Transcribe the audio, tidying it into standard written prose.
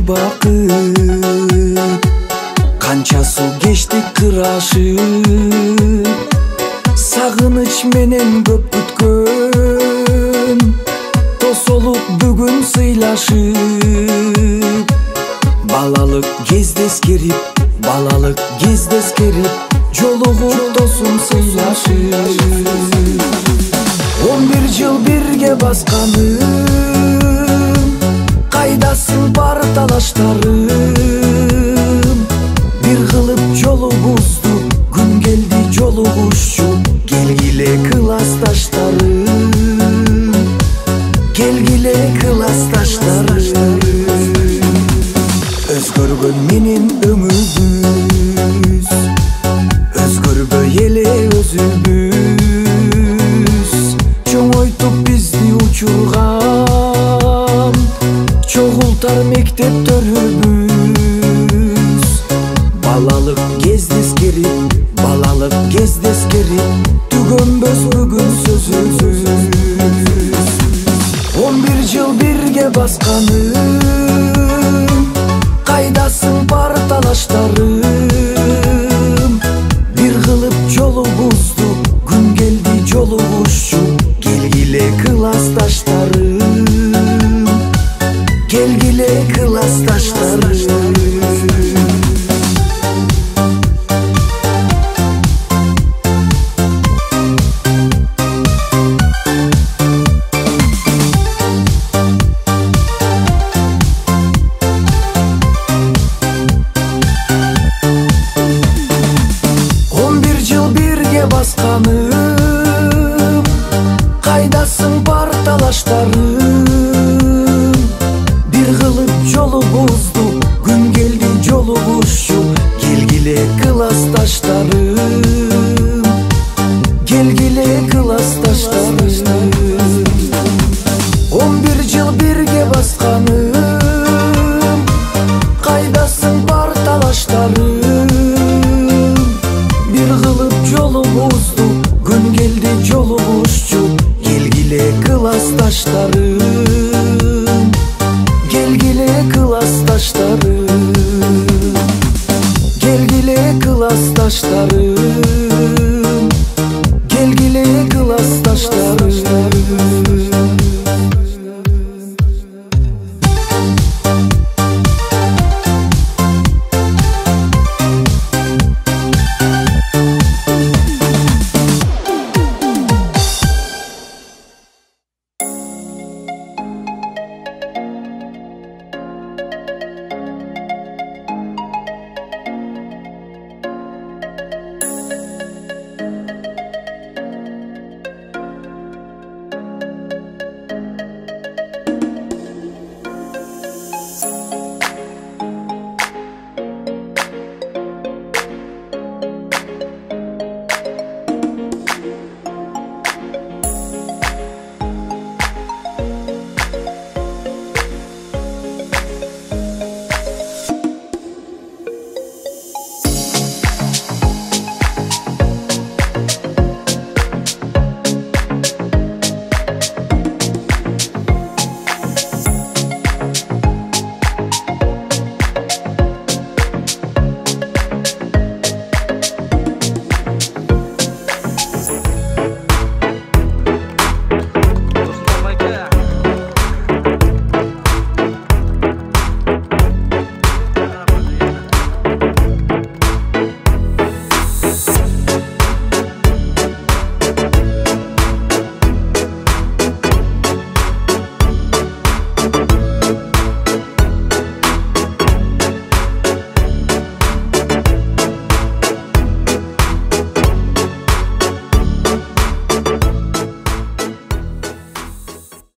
bakıp kança su geçtik kıraşıp sagыныç menen köp kütkөн дос olup бүгүн сыйлашып балалык кезде эскерип жолугуп досун сыйлашып 11 жыл бирге басканым кайдасың бар талаштарым бир кылып жолубузду күн келди жолугушчу келгиле классташтарым келгиле классташтарым өзгөргөн менен өңүбүз өзгөрбөй эле өзүбүз чоңойтуп бизди учурган чогултар мектептерибиз балалык кезде эскерип түгөнбөс бүгүн сөзүбүз 11 жыл бирге басканым кайдасың бар талаштарым бир кылып жолубузду күн келди жолугушчу келгиле классташтарым келгиле классташтарым басканым кайдасың бар талаштарым бир кылып жолубузду күн келди жолугушчу келгиле классташтарым келгиле классташтарым 11 жыл бирге басканым кайдасың бар талаштарым бир кылып жолубузду күн келди жолугушчу келгиле классташтарым келгиле классташтарым келгиле классташтарым келгиле классташтарым